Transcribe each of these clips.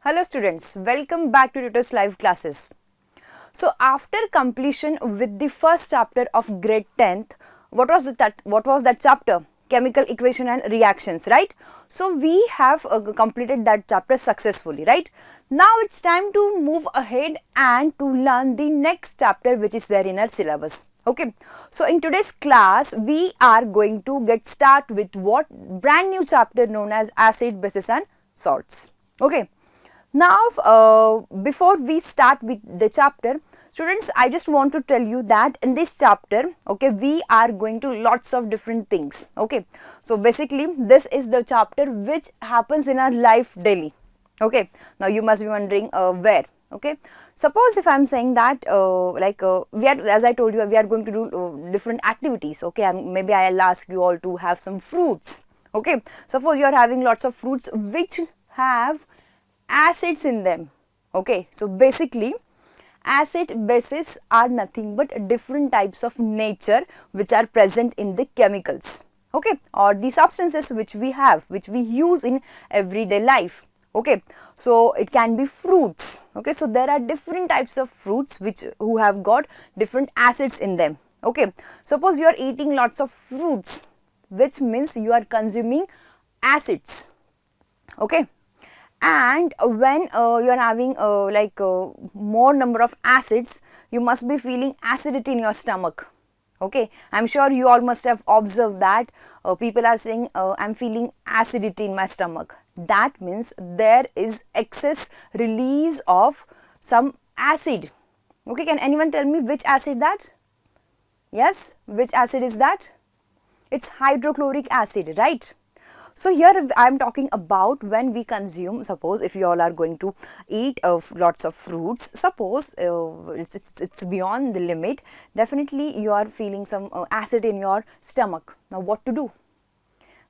Hello students, welcome back to Turito's live classes. So after completion with the first chapter of grade 10th, what was that chapter? Chemical equation and reactions, right? So we have completed that chapter successfully, right? Now it's time to move ahead and to learn the next chapter which is there in our syllabus. Okay, so in today's class we are going to get start with what brand new chapter known as acid, bases and salts. Okay. Now, before we start with the chapter, students, I just want to tell you that in this chapter, okay, we are going to lots of different things, okay. So, basically, this is the chapter which happens in our life daily, okay. Now, you must be wondering where, okay. Suppose if I am saying that, we are, as I told you, we are going to do different activities, okay, and maybe I will ask you all to have some fruits, okay. Suppose you are having lots of fruits which have acids in them, okay. So basically acid bases are nothing but different types of nature which are present in the chemicals, okay, or the substances which we have, which we use in everyday life, okay. So it can be fruits, okay. So there are different types of fruits which who have got different acids in them, okay. Suppose you are eating lots of fruits, which means you are consuming acids, okay. And when you are having more number of acids, you must be feeling acidity in your stomach, okay. I am sure you all must have observed that people are saying I am feeling acidity in my stomach. That means there is excess release of some acid, okay. Can anyone tell me which acid that? Yes, which acid is that? It's hydrochloric acid, right? So here I am talking about when we consume, suppose if you all are going to eat lots of fruits, suppose it's beyond the limit, definitely you are feeling some acid in your stomach. Now what to do?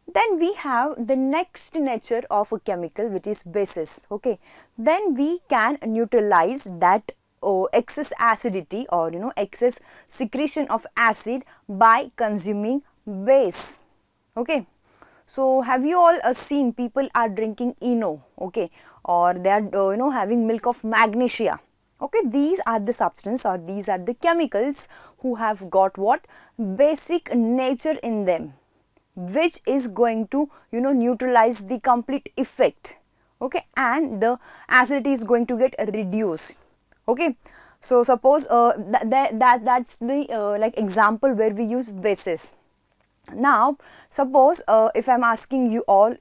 Then we have the next nature of a chemical which is bases, okay. Then we can neutralize that excess acidity or excess secretion of acid by consuming base, okay. So have you all seen people are drinking ENO, okay, or they are having milk of magnesia, okay. These are the substance or these are the chemicals who have got what basic nature in them, which is going to neutralize the complete effect, okay, and the acidity is going to get reduced, okay. So suppose that's the like example where we use bases. Now suppose if I am asking you all,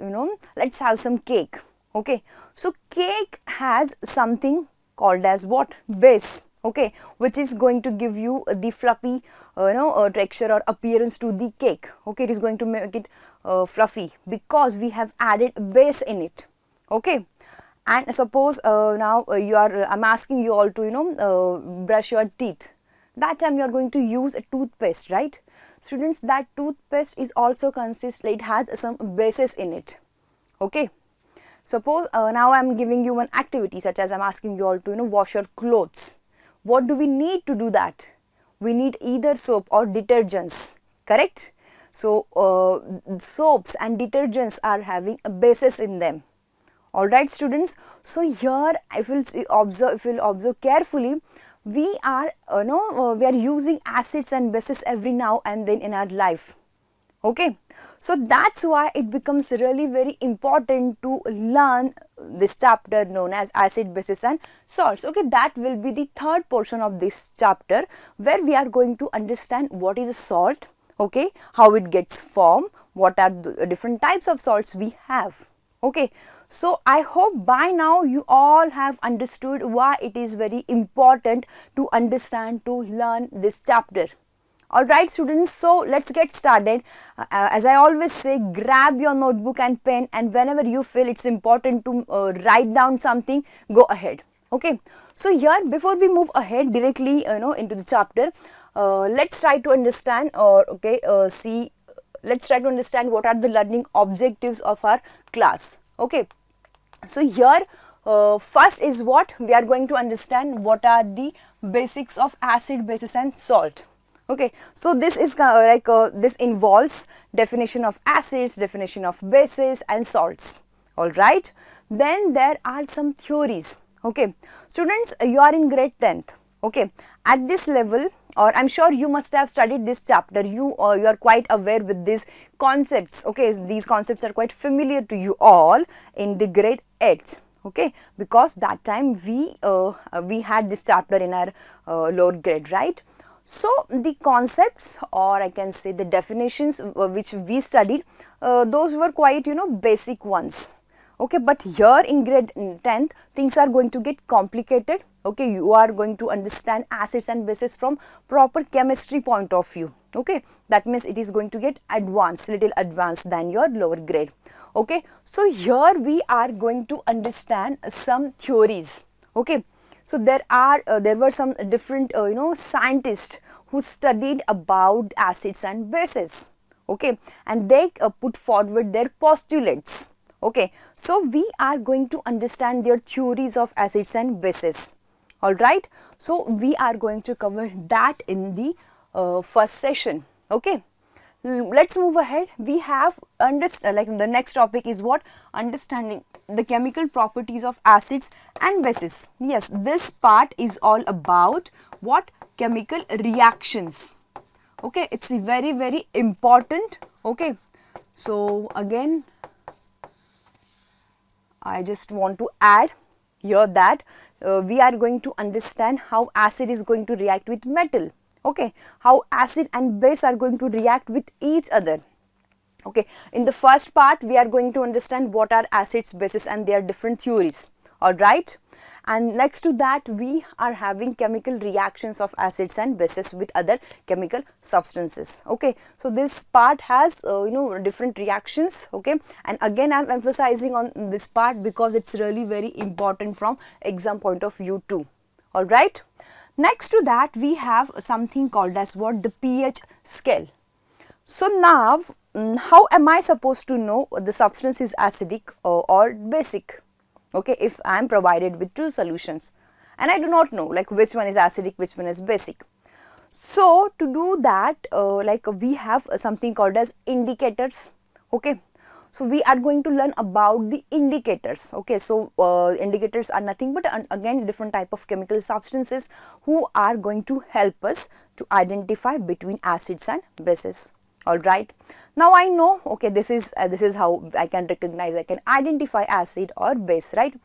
let's have some cake, okay. So cake has something called as what? Base, okay, which is going to give you the fluffy texture or appearance to the cake, okay. It is going to make it fluffy because we have added base in it, okay. And suppose now I'm asking you all to brush your teeth. That time you are going to use a toothpaste, right? Students, that toothpaste is also it has some bases in it, okay. Suppose now I am giving you one activity such as I am asking you all to wash your clothes. What do we need to do that? We need either soap or detergents, correct. So soaps and detergents are having a bases in them, alright students. So here if you will observe carefully, we are using acids and bases every now and then in our life, okay. So that's why it becomes really very important to learn this chapter known as acid, bases and salts, okay. That will be the third portion of this chapter where we are going to understand what is a salt, okay, how it gets formed, what are the different types of salts we have, okay. So I hope by now you all have understood why it is very important to understand, to learn this chapter. Alright students, so let's get started. As I always say, grab your notebook and pen, and whenever you feel it's important to write down something, go ahead, okay. So here before we move ahead directly into the chapter, let's try to understand let's try to understand what are the learning objectives of our class, okay. So here first is what we are going to understand what are the basics of acid, bases and salt, okay. So this is this involves definition of acids, definition of bases and salts, alright. Then there are some theories. Okay, students, you are in grade 10th. Okay, at this level, or I'm sure you must have studied this chapter, you are quite aware with these concepts. Okay, these concepts are quite familiar to you all in the grade 8th. Okay, because that time we had this chapter in our lower grade, right? So the concepts, or I can say the definitions which we studied, those were quite, basic ones. Okay, but here in grade 10th things are going to get complicated. Okay, you are going to understand acids and bases from proper chemistry point of view. Okay, that means it is going to get advanced, little advanced than your lower grade. Okay, so here we are going to understand some theories. Okay, so there were some different scientists who studied about acids and bases. Okay, and they put forward their postulates. Okay, so we are going to understand their theories of acids and bases. Alright, so we are going to cover that in the first session. Okay, let's move ahead. We have the next topic is what? Understanding the chemical properties of acids and bases. Yes, this part is all about what? Chemical reactions. Okay, it's very, very important. Okay, so again, I just want to add here that we are going to understand how acid is going to react with metal. Okay, how acid and base are going to react with each other. Okay, in the first part we are going to understand what are acids, bases and their different theories. Alright, and next to that we are having chemical reactions of acids and bases with other chemical substances. Okay, so this part has different reactions. Okay, and again I am emphasizing on this part because it's really very important from exam point of view too. Alright, next to that we have something called as what? The pH scale. So now how am I supposed to know the substance is acidic or basic? Okay, if I am provided with two solutions and I do not know like which one is acidic, which one is basic. So to do that, we have something called as indicators. Okay, so we are going to learn about the indicators. Okay, so indicators are nothing but again different type of chemical substances who are going to help us to identify between acids and bases. Alright, now I know, okay, this is how I can recognize, I can identify acid or base, right?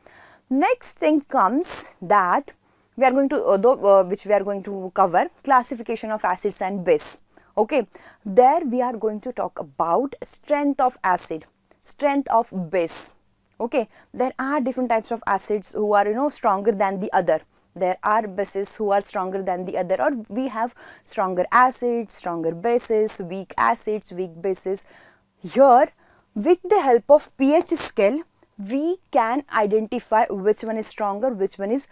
Next thing comes that we are going to which we are going to cover classification of acids and base. Okay, there we are going to talk about strength of acid, strength of base. Okay, there are different types of acids who are stronger than the other. There are bases who are stronger than the other, or we have stronger acids, stronger bases, weak acids, weak bases. Here, with the help of pH scale, we can identify which one is stronger, which one is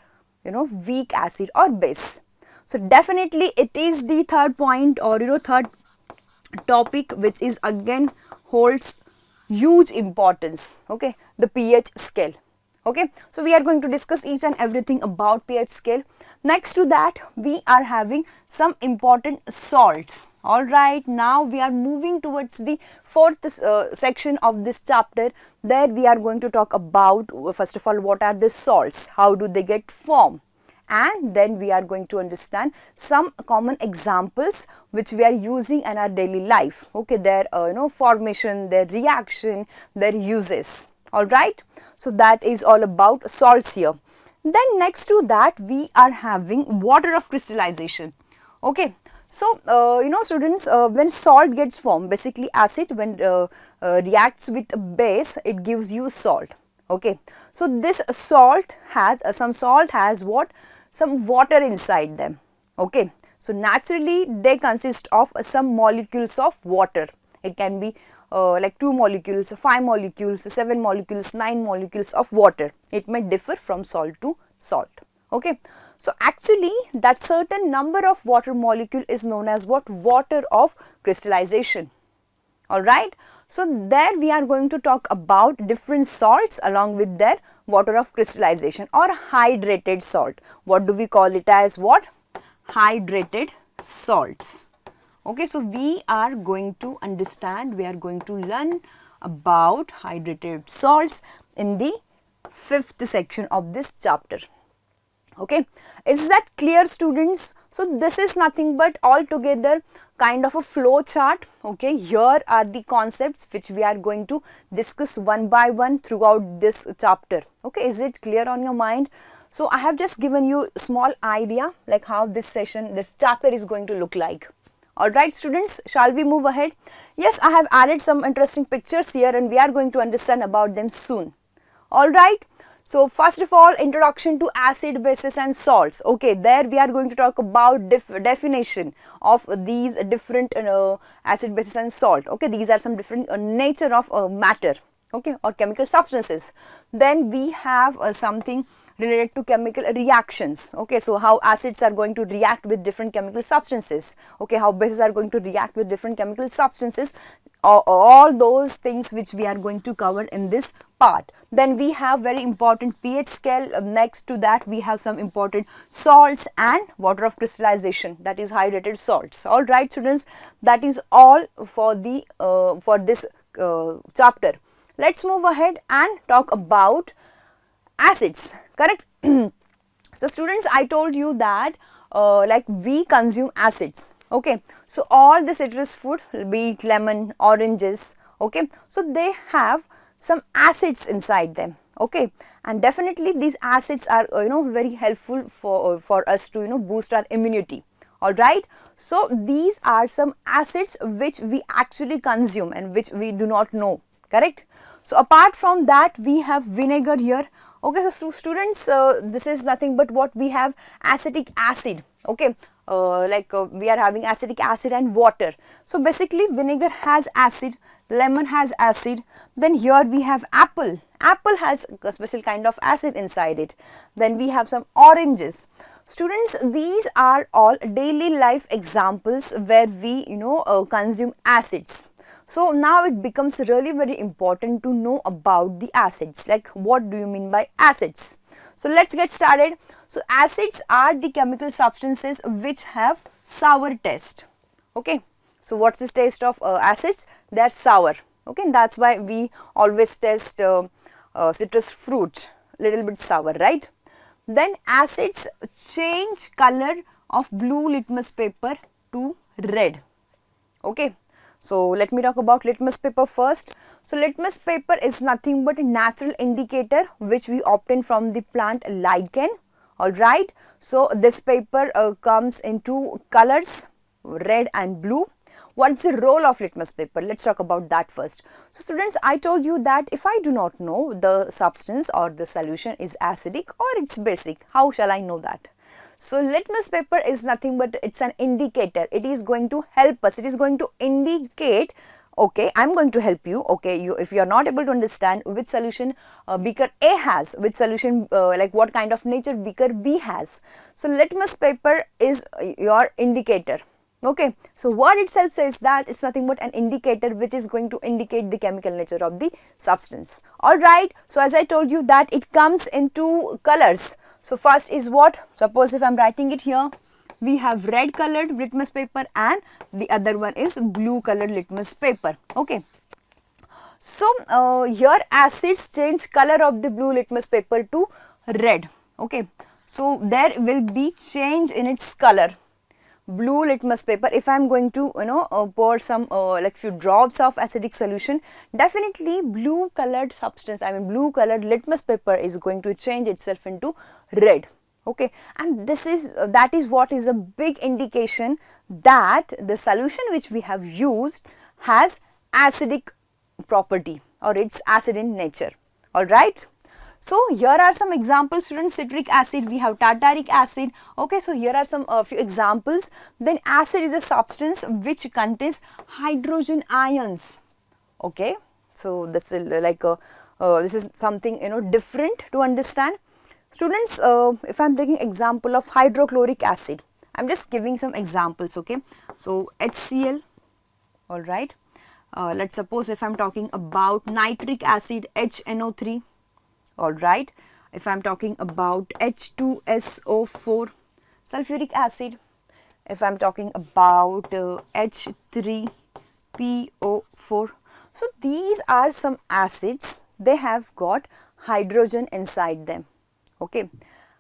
weak acid or base. So definitely it is the third point or third topic which is again holds huge importance. Okay, the pH scale. Okay, so we are going to discuss each and everything about pH scale. Next to that we are having some important salts. Alright, now we are moving towards the fourth section of this chapter. There we are going to talk about first of all what are the salts, how do they get formed, and then we are going to understand some common examples which we are using in our daily life. Okay, their formation, their reaction, their uses. Alright, so that is all about salts here. Then next to that we are having water of crystallization. Okay, so students, when salt gets formed, basically acid when reacts with a base, it gives you salt. Okay, so this salt has some salt has what? Some water inside them. Okay, so naturally they consist of some molecules of water. It can be like 2 molecules, 5 molecules, 7 molecules, 9 molecules of water. It may differ from salt to salt. Okay, so actually that certain number of water molecule is known as what? Water of crystallization. Alright, so there we are going to talk about different salts along with their water of crystallization or hydrated salt. What do we call it as? What? Hydrated salts. Okay, so we are going to understand, we are going to learn about hydrated salts in the fifth section of this chapter. Okay, is that clear, students? So this is nothing but altogether kind of a flow chart. Okay, here are the concepts which we are going to discuss one by one throughout this chapter. Okay, is it clear on your mind? So I have just given you a small idea like how this chapter is going to look like. Alright students, shall we move ahead? Yes, I have added some interesting pictures here and we are going to understand about them soon. Alright. So first of all, introduction to acid, bases and salts. Okay, there we are going to talk about definition of these different acid, bases and salt. Okay, these are some different nature of matter, okay, or chemical substances. Then we have something related to chemical reactions. Okay, so how acids are going to react with different chemical substances. Okay, how bases are going to react with different chemical substances. All those things which we are going to cover in this part. Then we have very important pH scale. Next to that we have some important salts and water of crystallization, that is hydrated salts. All right students, that is all for the for this chapter. Let's move ahead and talk about acids, correct? So students, I told you that like we consume acids. Okay, so all the citrus fruit, be it lemon, oranges, okay, so they have some acids inside them. Okay, and definitely these acids are very helpful for us to boost our immunity. All right, so these are some acids which we actually consume and which we do not know, correct? So apart from that we have vinegar here. Okay, so students, this is nothing but what we have, acetic acid. Okay, we are having acetic acid and water. So basically vinegar has acid, lemon has acid, then here we have apple. Apple has a special kind of acid inside it. Then we have some oranges. Students, these are all daily life examples where we consume acids. So now it becomes really very important to know about the acids, like what do you mean by acids? So let's get started. So acids are the chemical substances which have sour taste. Okay, so what's the taste of acids? They're sour. Okay, and that's why we always taste citrus fruit little bit sour, right? Then acids change color of blue litmus paper to red. Okay, so let me talk about litmus paper first. So litmus paper is nothing but a natural indicator which we obtain from the plant lichen. Alright, so this paper comes in two colors, red and blue. What's the role of litmus paper? Let's talk about that first. So students, I told you that if I do not know the substance or the solution is acidic or it's basic, how shall I know that? So litmus paper is nothing but it's an indicator. It is going to help us. It is going to indicate, okay, I'm going to help you. Okay, if you are not able to understand which solution beaker A has, which solution like what kind of nature beaker B has. So litmus paper is your indicator. Okay, so word itself says that it's nothing but an indicator which is going to indicate the chemical nature of the substance. Alright, so as I told you that it comes in two colors. So first is what? Suppose if I'm writing it here, we have red colored litmus paper and the other one is blue colored litmus paper. Okay, so here acids change color of the blue litmus paper to red. Okay, so there will be change in its color. Blue litmus paper, if I am going to pour some like few drops of acidic solution, definitely blue colored substance, I mean blue colored litmus paper is going to change itself into red. Okay, and that is what is a big indication that the solution which we have used has acidic property or it's acid in nature. All right. So here are some examples, students. Citric acid, we have tartaric acid. Okay, so here are some few examples. Then acid is a substance which contains hydrogen ions. Okay, so this is like this is something different to understand. Students, if I am taking example of hydrochloric acid, I am just giving some examples. Okay, so HCl. All right. Let's suppose if I am talking about nitric acid, HNO3. Alright, if I am talking about H2SO4, sulfuric acid, if I am talking about H3PO4. So these are some acids, they have got hydrogen inside them. Okay.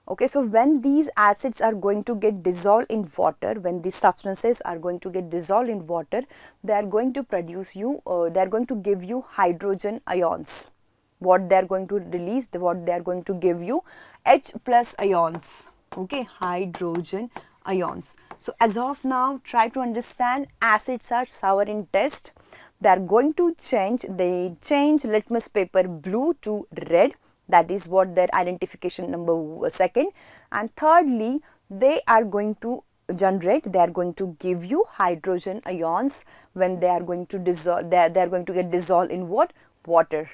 Okay, so when these acids are going to get dissolved in water, when these substances are going to get dissolved in water, they are going to produce you, they are going to give you hydrogen ions. What they are going to release, what they are going to give you, H plus ions. Okay, hydrogen ions. So as of now, try to understand acids are sour in taste. They are going to change, they change litmus paper blue to red. That is what their identification number second. And thirdly, they are going to generate, they are going to give you hydrogen ions when they are going to dissolve, they are going to get dissolved in what? Water.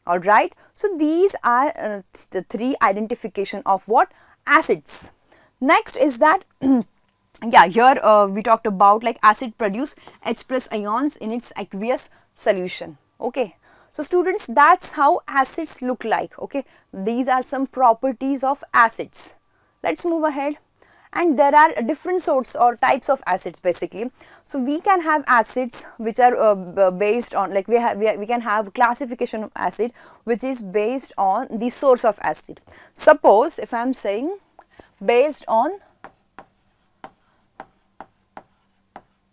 Alright. So these are the three identification of what? Acids. Next is that yeah, here we talked about like acid produce H plus ions in its aqueous solution. Okay. So students, that's how acids look like. Okay, these are some properties of acids. Let's move ahead. And there are different sorts or types of acids basically. So we can have acids which are based on, like we can have classification of acid which is based on the source of acid. Suppose if I am saying based on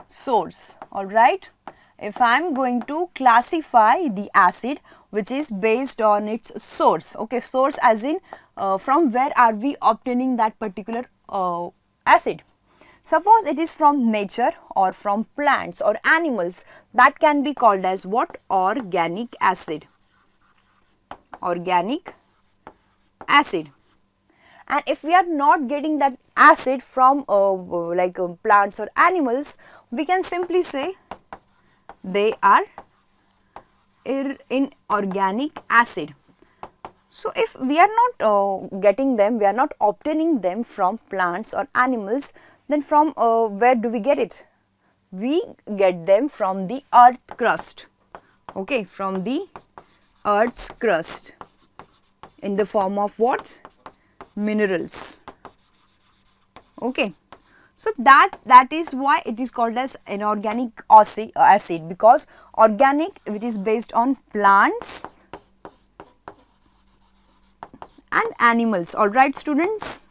source, all right. If I am going to classify the acid which is based on its source, okay, source as in from where are we obtaining that particular acid. Suppose it is from nature or from plants or animals, that can be called as what? Organic acid. Organic acid. And if we are not getting that acid from plants or animals, we can simply say they are inorganic acid. So if we are not getting them, we are not obtaining them from plants or animals, then from where do we get it? We get them from the earth crust. Okay, from the earth's crust in the form of what? Minerals. Okay. So that is why it is called as inorganic acid, because organic, which is based on plants and animals. All right, students.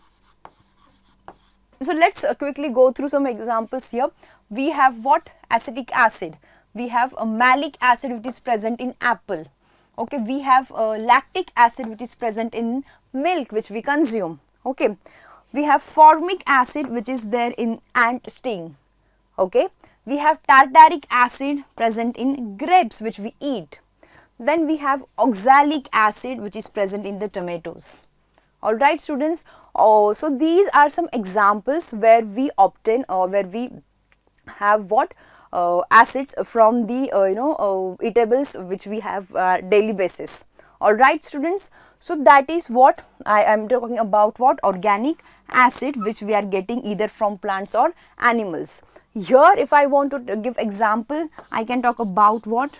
So let's quickly go through some examples here. We have what? Acetic acid. We have a malic acid which is present in apple. Okay, we have lactic acid which is present in milk which we consume. Okay. We have formic acid which is there in ant sting. Okay. We have tartaric acid present in grapes which we eat. Then we have oxalic acid which is present in the tomatoes. Alright students. Oh, so these are some examples where we obtain or where we have what? Acids from the eatables which we have daily basis. Alright students. So that is what I am talking about, what? Organic acid which we are getting either from plants or animals. Here if I want to give example, I can talk about what?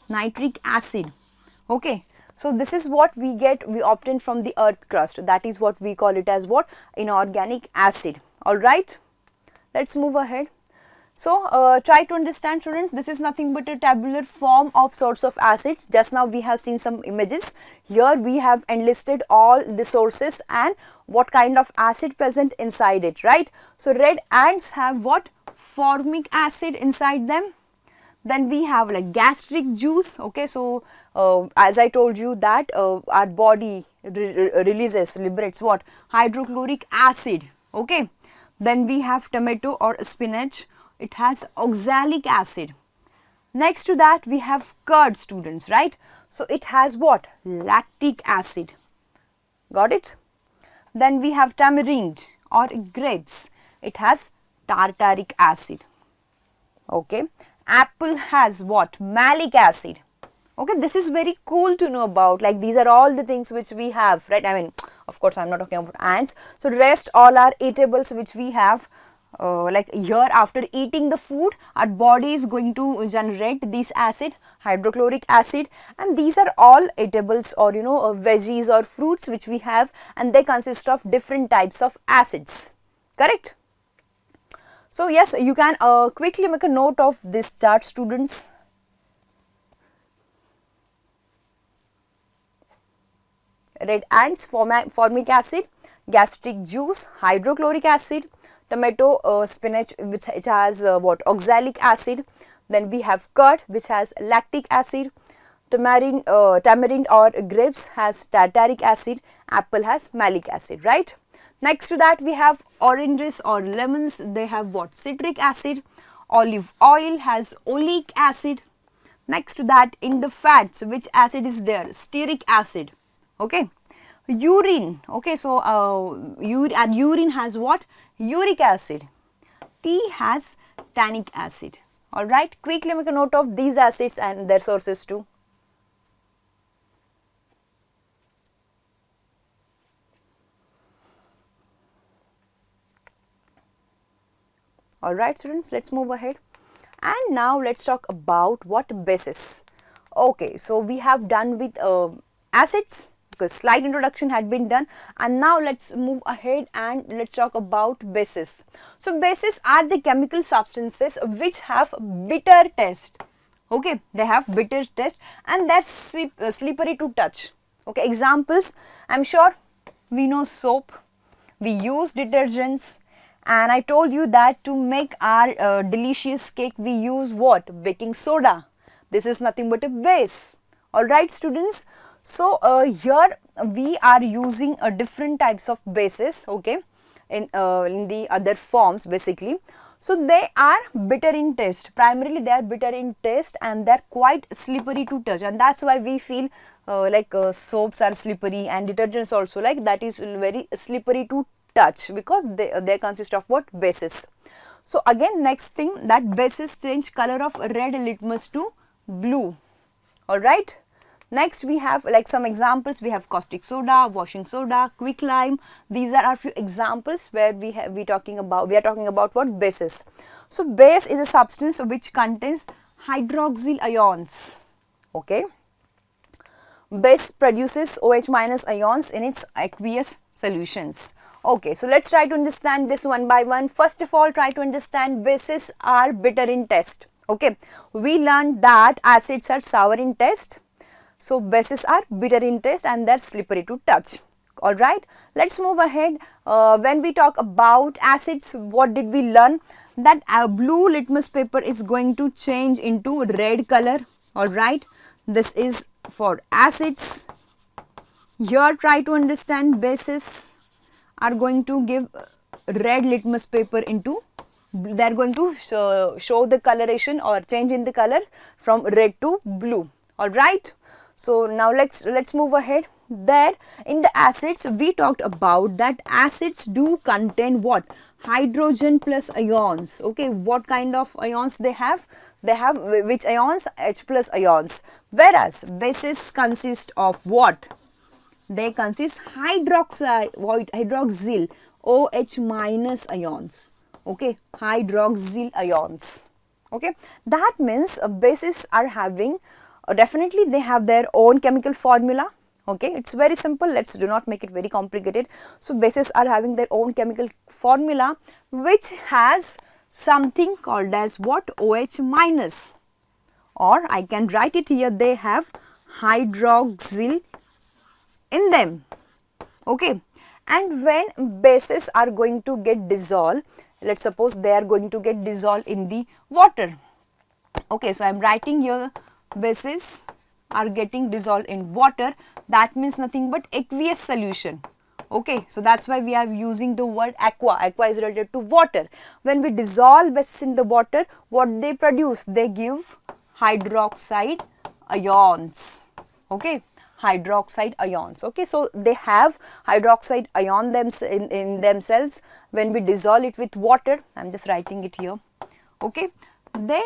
Nitric acid. Okay. So this is what we get, we obtain from the earth crust. That is what we call it as what? Inorganic acid. Alright. Let's move ahead. So try to understand students, this is nothing but a tabular form of source of acids. Just now we have seen some images. Here we have enlisted all the sources and what kind of acid present inside it, right? So red ants have what? Formic acid inside them. Then we have like gastric juice. Okay, so as I told you that our body liberates what? Hydrochloric acid. Okay. Then we have tomato or spinach. It has oxalic acid. Next to that we have curd students, right? So it has what? Lactic acid. Got it? Then we have tamarind or grapes. It has tartaric acid. Okay. Apple has what? Malic acid. Okay, this is very cool to know about. Like these are all the things which we have, right? I mean, of course, I am not talking about ants. So rest all are eatables which we have. Like here after eating the food, our body is going to generate this acid, hydrochloric acid, and these are all eatables or veggies or fruits which we have, and they consist of different types of acids. Correct? So yes, you can quickly make a note of this chart students. red ants, formic acid, gastric juice, hydrochloric acid, tomato, spinach which has what, oxalic acid. Then we have curd which has lactic acid, tamarind or grapes has tartaric acid, apple has malic acid, right? Next to that we have oranges or lemons, they have what, citric acid, olive oil has oleic acid. Next to that, in the fats, which acid is there? Stearic acid. Okay. Urine. Okay, so urine has what? Uric acid. Tea has tannic acid. Alright, quickly make a note of these acids and their sources too. Alright students, let's move ahead. And now let's talk about what bases. Okay, so we have done with acids because slight introduction had been done, and now let's move ahead and let's talk about bases. So bases are the chemical substances which have bitter taste. Okay, they have bitter taste and they're slippery to touch. Okay, examples, I'm sure we know soap, we use detergents, and I told you that to make our delicious cake we use what? Baking soda. This is nothing but a base. Alright students. So here we are using different types of bases, okay, in the other forms basically. So they are bitter in taste. Primarily they are bitter in taste and they are quite slippery to touch, and that's why we feel like soaps are slippery and detergents also like that is very slippery to touch because they consist of what? Bases. So again, next thing, that bases change color of red litmus to blue. Alright. Next we have like some examples. We have caustic soda, washing soda, quicklime. These are a few examples where we are talking about what? Bases. So base is a substance which contains hydroxyl ions. Okay. Base produces OH minus ions in its aqueous solutions. Okay, so let's try to understand this one by one. First of all, try to understand bases are bitter in taste. Okay, we learned that acids are sour in taste. So bases are bitter in taste and they are slippery to touch. Alright, let's move ahead. When we talk about acids, what did we learn? That blue litmus paper is going to change into red color. Alright, this is for acids. Here try to understand bases are going to give red litmus paper into, they are going to show the coloration or change in the color from red to blue. Alright. So now let's move ahead. There in the acids we talked about that acids do contain what? Hydrogen plus ions. Okay, what kind of ions they have? They have which ions? H plus ions. Whereas bases consist of what? They consist hydroxyl OH minus ions. Okay, hydroxyl ions. Okay, that means bases are having definitely they have their own chemical formula. Okay, it's very simple. Let's do not make it very complicated. So bases are having their own chemical formula which has something called as what? OH minus, or I can write it here, they have hydroxyl in them. Okay, and when bases are going to get dissolved, let's suppose they are going to get dissolved in the water. Okay, so I am writing here bases are getting dissolved in water. That means nothing but aqueous solution. Okay, so that's why we are using the word aqua. Aqua is related to water. When we dissolve bases in the water, what they produce? They give hydroxide ions. Okay, hydroxide ions. Okay, so they have hydroxide ion in themselves. When we dissolve it with water, I'm just writing it here. Okay, they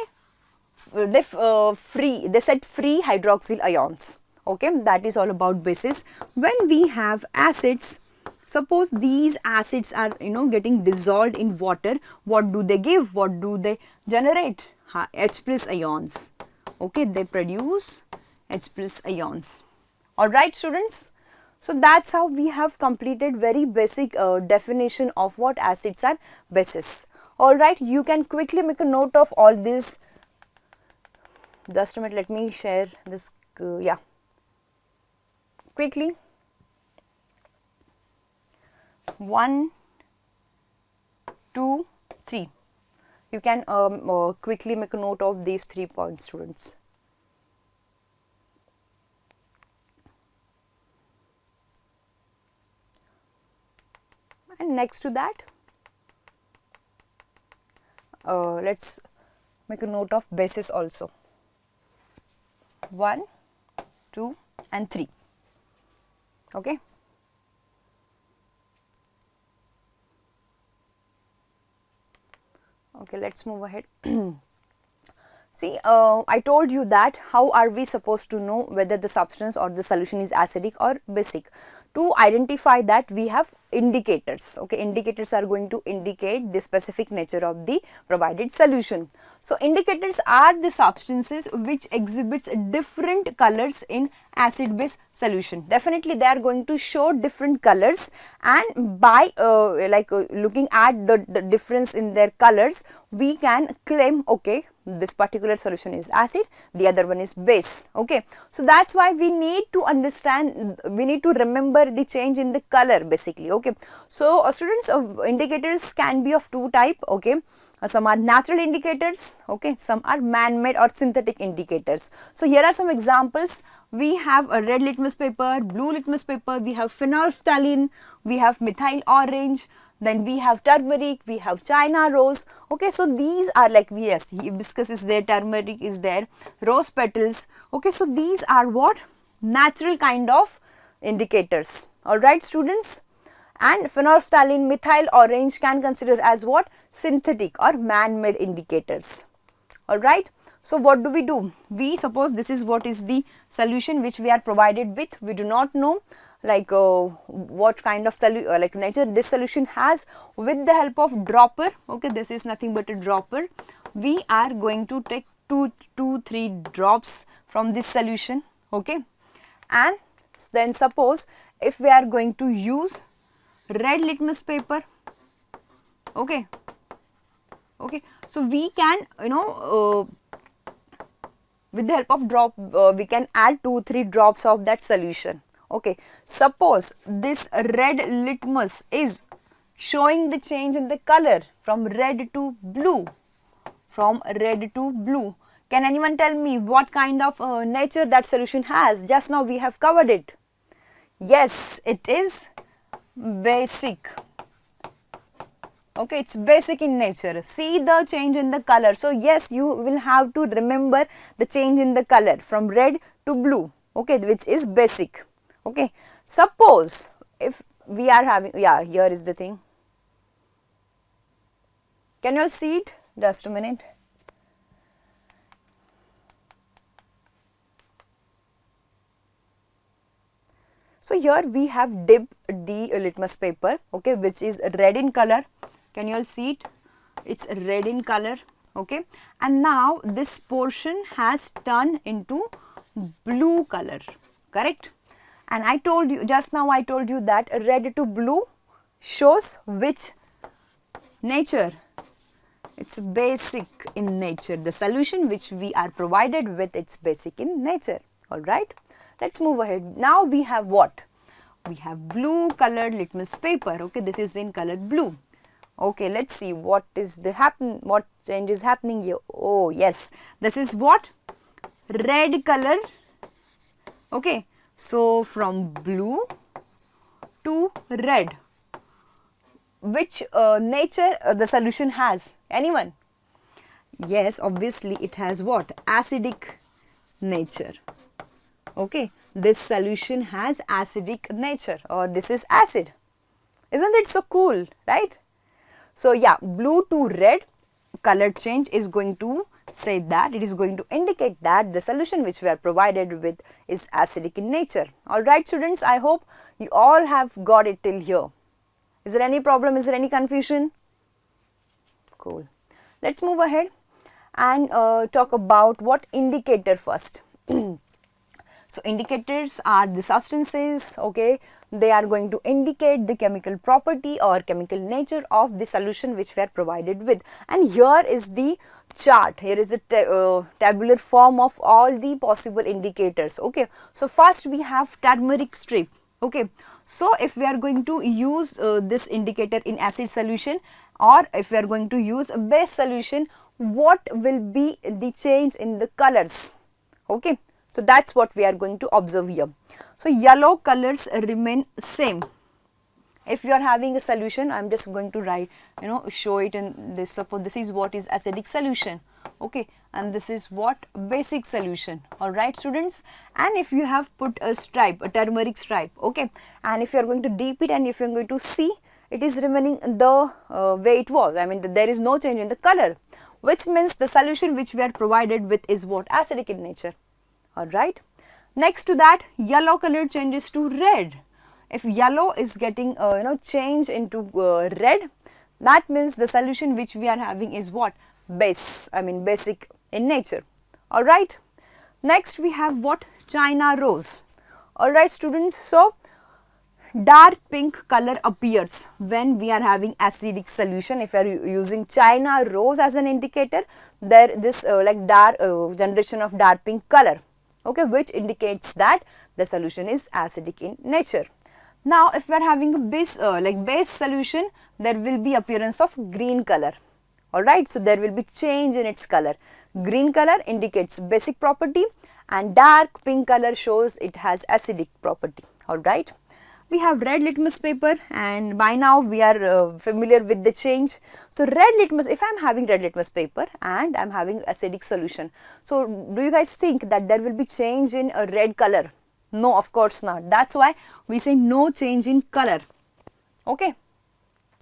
set free hydroxyl ions. Okay, that is all about bases. When we have acids, suppose these acids are getting dissolved in water, what do they give? What do they generate? H plus ions. Okay, they produce H plus ions. Alright students, so that's how we have completed very basic definition of what acids are, bases. Alright, you can quickly make a note of all this. Just a minute, let me share this, yeah, quickly. 1, 2, 3. You can quickly make a note of these 3 points, students. And next to that, let's make a note of bases also. 1, 2 and 3. Okay. Okay, let's move ahead. See, I told you that how are we supposed to know whether the substance or the solution is acidic or basic. To identify that, we have indicators. Okay, indicators are going to indicate the specific nature of the provided solution. So, indicators are the substances which exhibits different colors in acid base solution. Definitely they are going to show different colors, and by looking at the difference in their colors, we can claim, okay, this particular solution is acid, the other one is base. Okay, so that's why we need to understand, we need to remember the change in the color basically. Okay, so students, indicators can be of two type. Okay, some are natural indicators, okay, some are man-made or synthetic indicators. So here are some examples. We have a red litmus paper, blue litmus paper, we have phenolphthalein, we have methyl orange, then we have turmeric, we have China rose. Okay, so these are like, yes, hibiscus is there, turmeric is there, rose petals. Okay, so these are what? Natural kind of indicators. Alright students, and phenolphthalein, methyl orange can consider as what? Synthetic or man-made indicators. Alright, so what do? We suppose this is what is the solution which we are provided with. We do not know like what kind of like nature this solution has. With the help of dropper, okay, this is nothing but a dropper, we are going to take 2-3 drops from this solution. Okay, and then suppose if we are going to use red litmus paper, okay, so we can, with the help of drop, we can add 2-3 drops of that solution. Okay, suppose this red litmus is showing the change in the color from red to blue, Can anyone tell me what kind of nature that solution has? Just now we have covered it. Yes, it is basic. Okay, it's basic in nature. See the change in the color. So yes, you will have to remember the change in the color from red to blue, okay, which is basic. Okay, suppose if we are having, yeah, here is the thing. Can you all see it? Just a minute. So here we have dipped the litmus paper, okay, which is red in color. Can you all see it? It's red in color, okay, and now this portion has turned into blue color, correct? And I told you, just now I told you that red to blue shows which nature? It's basic in nature. The solution which we are provided with, it's basic in nature. Alright, let's move ahead. Now we have what? We have blue colored litmus paper. Okay, this is in color blue. Okay, let's see what is the what change is happening here. Oh yes, this is what? Red color. Okay, so from blue to red. Which nature the solution has? Anyone? Yes, obviously it has what? Acidic nature. Okay, this solution has acidic nature, or this is acid. Isn't it so cool, right? So yeah, blue to red color change is going to say that, it is going to indicate that the solution which we are provided with is acidic in nature. Alright students, I hope you all have got it till here. Is there any problem? Is there any confusion? Cool. Let's move ahead and talk about what indicator first. So indicators are the substances, okay, they are going to indicate the chemical property or chemical nature of the solution which we are provided with. And here is the chart, here is the tabular form of all the possible indicators. Okay, so first we have turmeric strip. Okay, So if we are going to use this indicator in acid solution, or if we are going to use a base solution, what will be the change in the colors? Okay, so that's what we are going to observe here. So yellow colors remain same. If you are having a solution, I am just going to write, show it in this. Suppose this is what is acidic solution, okay, and this is what basic solution. All right, students. And if you have put a stripe, a turmeric stripe, okay, and if you are going to dip it and if you are going to see, it is remaining the way it was. I mean, there is no change in the color, which means the solution which we are provided with is what? Acidic in nature. All right. Next to that, yellow color changes to red. If yellow is getting change into red, that means the solution which we are having is what? Base, I mean basic in nature. All right. Next we have what? China rose. All right, students. So dark pink color appears when we are having acidic solution. If you are using China rose as an indicator, there this like dark generation of dark pink color, okay, which indicates that the solution is acidic in nature. Now if we are having a base base solution, there will be appearance of green color. All right, so there will be change in its color. Green color indicates basic property and dark pink color shows it has acidic property. All right. We have red litmus paper, and by now we are familiar with the change. So red litmus, if I am having red litmus paper and I am having acidic solution, so do you guys think that there will be change in a red color? No, of course not. That's why we say no change in color. Okay.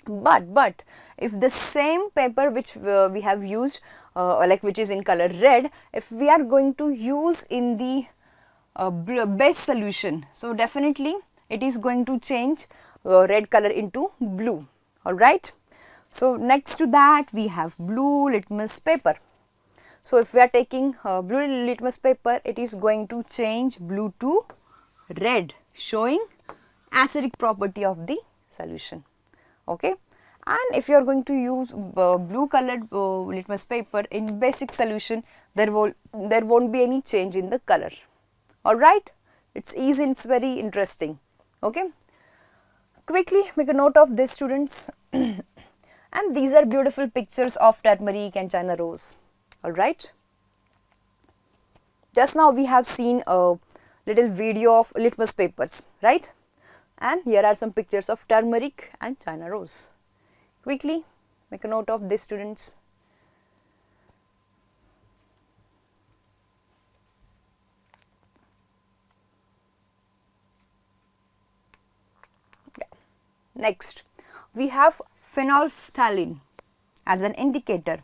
But if the same paper which we have used which is in color red, if we are going to use in the base solution, so definitely it is going to change red color into blue. All right. So next to that we have blue litmus paper. So if we are taking blue litmus paper, it is going to change blue to red, showing acidic property of the solution. Okay. And if you are going to use blue colored litmus paper in basic solution, there won't be any change in the color. All right. It's easy, it's very interesting. Okay. Quickly make a note of this, students. And these are beautiful pictures of turmeric and China rose. All right. Just now we have seen a little video of litmus papers, right? And here are some pictures of turmeric and China rose. Quickly make a note of this, students. Yeah. Next, we have phenolphthalein as an indicator.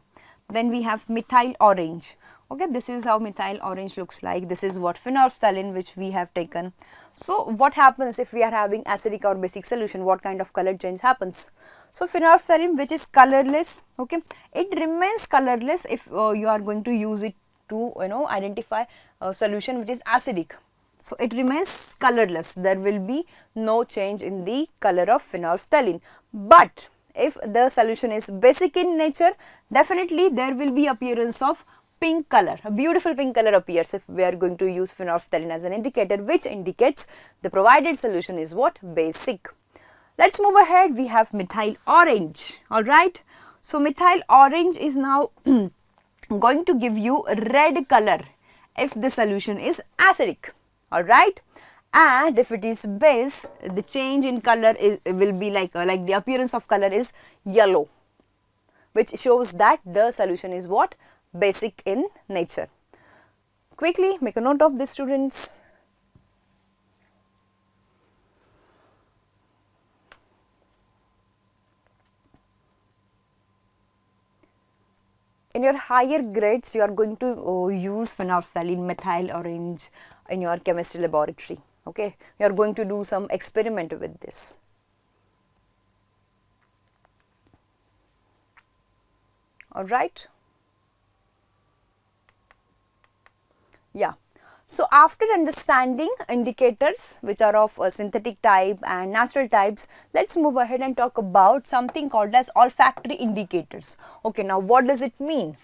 Then we have methyl orange. Okay, this is how methyl orange looks like. This is what phenolphthalein which we have taken. So what happens if we are having acidic or basic solution? What kind of color change happens? So phenolphthalein, which is colorless, okay, it remains colorless if you are going to use it to identify a solution which is acidic. So it remains colorless. There will be no change in the color of phenolphthalein. But if the solution is basic in nature, definitely there will be appearance of pink color. A beautiful pink color appears if we are going to use phenolphthalein as an indicator, which indicates the provided solution is what? Basic. Let's move ahead. We have methyl orange. All right. So methyl orange is now going to give you red color if the solution is acidic. All right. And if it is base, the change in color will be like the appearance of color is yellow, which shows that the solution is what? Basic in nature. Quickly make a note of this, students. In your higher grades, you are going to use phenolphthalein, methyl orange in your chemistry laboratory. Okay, you are going to do some experiment with this. All right. Yeah. So after understanding indicators which are of synthetic type and natural types, let's move ahead and talk about something called as olfactory indicators. Okay, now what does it mean?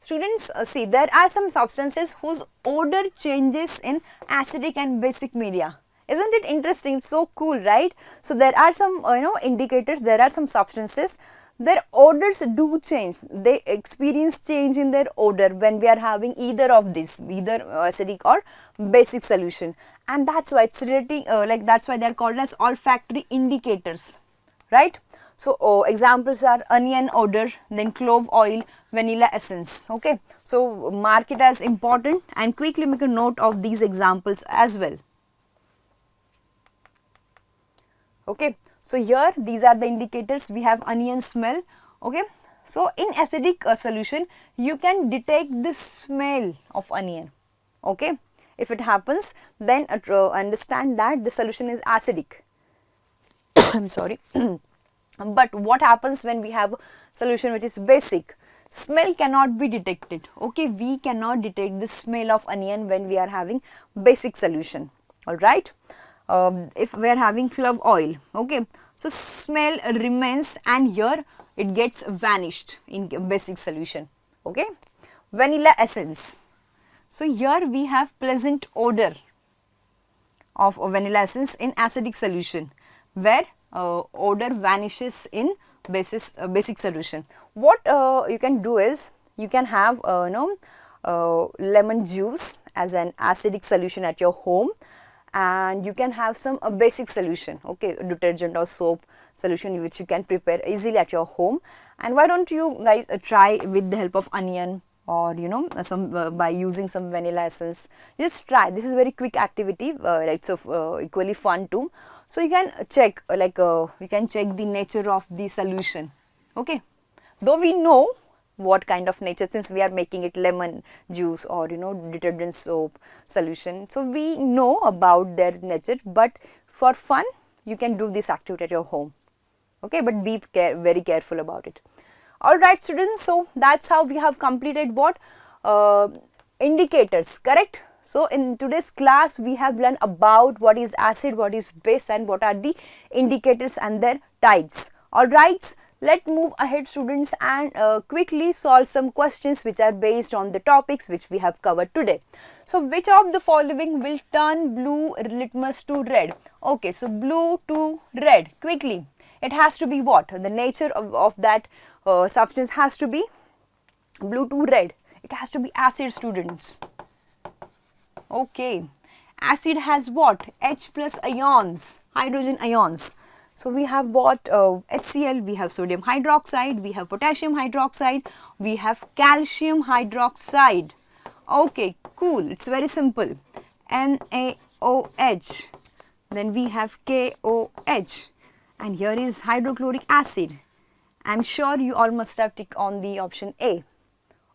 Students, see, there are some substances whose odor changes in acidic and basic media. Isn't it interesting? It's so cool, right? So there are some indicators, there are some substances, their odors do change. They experience change in their odor when we are having either of these, either acidic or basic solution, and that's why it's relating that's why they are called as olfactory indicators, right? So examples are onion odor, then clove oil, vanilla essence. Okay, so mark it as important and quickly make a note of these examples as well. Okay, so here these are the indicators. We have onion smell. Okay, so in acidic solution you can detect the smell of onion. Okay, if it happens, then understand that the solution is acidic. I'm sorry. But what happens when we have a solution which is basic? Smell cannot be detected. Okay, we cannot detect the smell of onion when we are having basic solution. All right. If we are having clove oil, okay, so smell remains and here it gets vanished in basic solution. Okay, vanilla essence. So here we have pleasant odor of vanilla essence in acidic solution, where odor vanishes in basic solution. What you can do is you can have lemon juice as an acidic solution at your home, and you can have some basic solution, okay, detergent or soap solution which you can prepare easily at your home. And why don't you guys try with the help of onion, or some by using some vanilla essence. Just try. This is very quick activity, right? So equally fun too. So you can check you can check the nature of the solution. Okay, though we know what kind of nature, since we are making it lemon juice or detergent soap solution, so we know about their nature, but for fun you can do this activity at your home. Okay, but be very careful about it. All right students, so that's how we have completed what indicators, correct? So in today's class we have learned about what is acid, what is base, and what are the indicators and their types. All right, let's move ahead students and quickly solve some questions which are based on the topics which we have covered today. So which of the following will turn blue litmus to red? Okay, so blue to red, quickly. It has to be what? The nature of that substance has to be blue to red. It has to be acid, students. Okay, acid has what? H plus ions, hydrogen ions. So we have what? HCl, we have sodium hydroxide, we have potassium hydroxide, we have calcium hydroxide. Okay, cool, it's very simple. NaOH, then we have KOH, and here is hydrochloric acid. I'm sure you all must have ticked on the option A.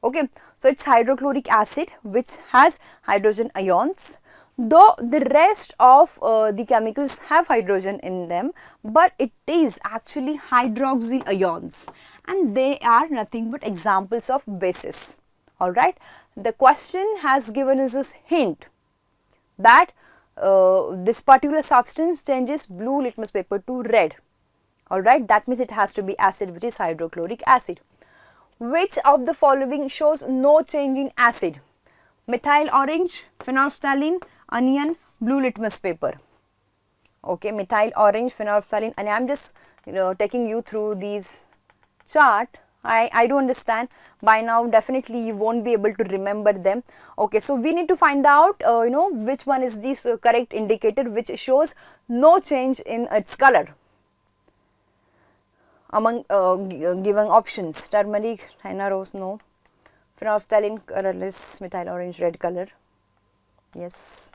Okay, so it's hydrochloric acid which has hydrogen ions, though the rest of the chemicals have hydrogen in them, but it is actually hydroxyl ions, and they are nothing but examples of bases. All right, the question has given us this hint that this particular substance changes blue litmus paper to red. All right, that means it has to be acid, which is hydrochloric acid. Which of the following shows no change in acid? Methyl orange, phenolphthalein, onion, blue litmus paper. Okay, methyl orange, phenolphthalein, and I'm just taking you through these chart. I do understand by now definitely you won't be able to remember them. Okay, so we need to find out which one is this correct indicator which shows no change in its color among given options. Turmeric, henna, rose, no. Phenolphthalein, colorless, methyl orange, red color. Yes,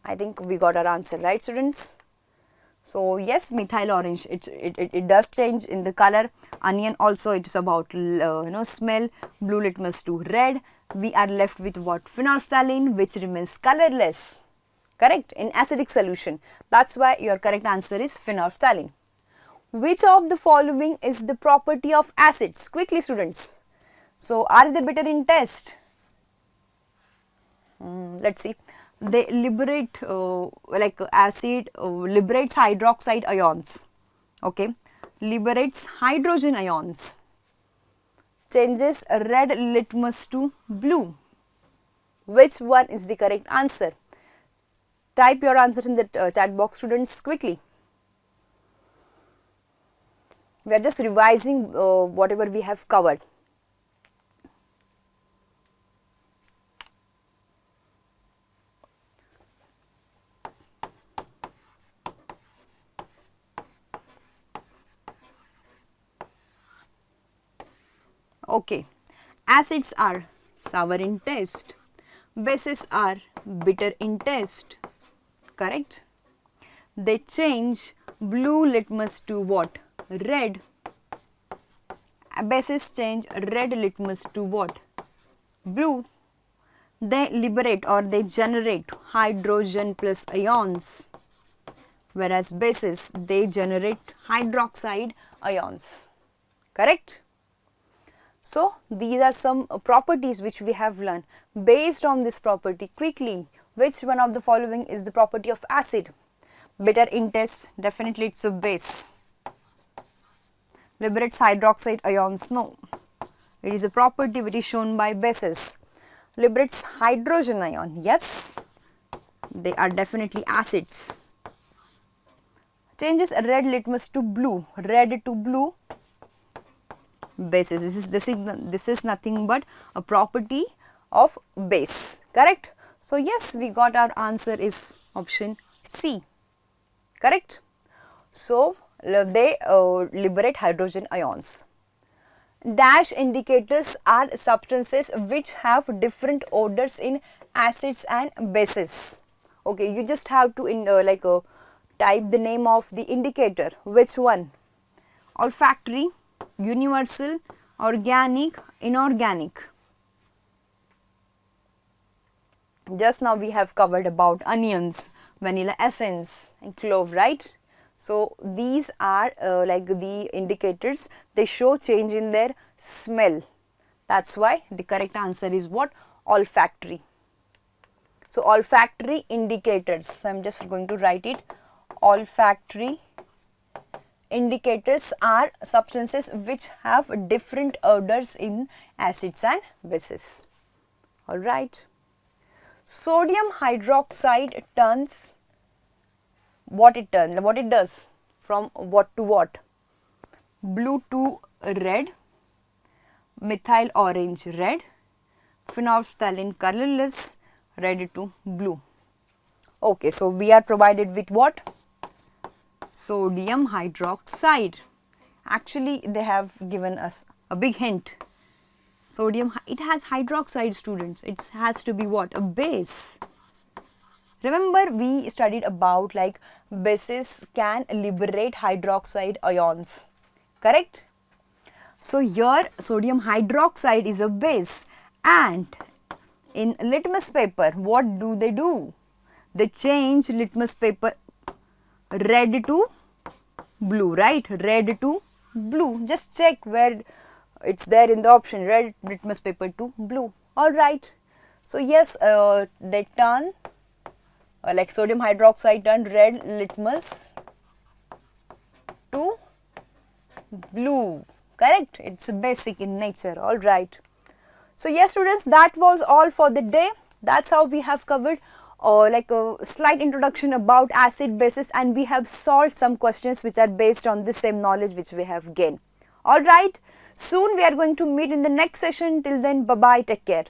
I think we got our answer, right students? So yes, methyl orange, it does change in the color. Onion also, it is about smell. Blue litmus to red. We are left with what? Phenolphthalein, which remains colorless. Correct, in acidic solution. That's why your correct answer is phenolphthalein. Which of the following is the property of acids? Quickly students. So are they better in test? Let's see. They liberate acid liberates hydroxide ions. Okay, liberates hydrogen ions, changes red litmus to blue. Which one is the correct answer? Type your answers in the chat box, students, quickly. We are just revising whatever we have covered. Okay, acids are sour in taste, bases are bitter in taste, correct? They change blue litmus to what? Red. Bases change red litmus to what? Blue. They liberate or they generate hydrogen plus ions, whereas bases, they generate hydroxide ions, correct? So, these are some properties which we have learned. Based on this property, quickly, which one of the following is the property of acid? Bitter in taste, definitely it's a base. Liberates hydroxide ions, no. It is a property which is shown by bases. Liberates hydrogen ion, yes. They are definitely acids. Changes red litmus to blue, red to blue. Bases, this is nothing but a property of base, correct? So yes, we got our answer is option C, correct? So they liberate hydrogen ions. Dash indicators are substances which have different odors in acids and bases. Okay, you just have to type the name of the indicator. Which one? Olfactory, universal, organic, inorganic. Just now we have covered about onions, vanilla essence and clove, right? So these are like the indicators, they show change in their smell. That's why the correct answer is what? Olfactory. So olfactory indicators, I'm just going to write it. Olfactory indicators are substances which have different odors in acids and bases. Alright. Sodium hydroxide turns what it does from what to what? Blue to red, methyl orange red, phenolphthalein colorless, red to blue. Okay, so we are provided with what? Sodium hydroxide. Actually, they have given us a big hint. Sodium, it has hydroxide, students. It has to be what? A base. Remember, we studied about like bases can liberate hydroxide ions, correct? So here sodium hydroxide is a base, and in litmus paper, what do? They change litmus paper red to blue, right? Red to blue. Just check where it's there in the option, red litmus paper to blue. Alright. So yes, they turn like sodium hydroxide turn red litmus to blue, correct? It's basic in nature. Alright. So yes, students, that was all for the day. That's how we have covered like a slight introduction about acid bases, and we have solved some questions which are based on the same knowledge which we have gained. Alright, soon we are going to meet in the next session. Till then, bye bye, take care.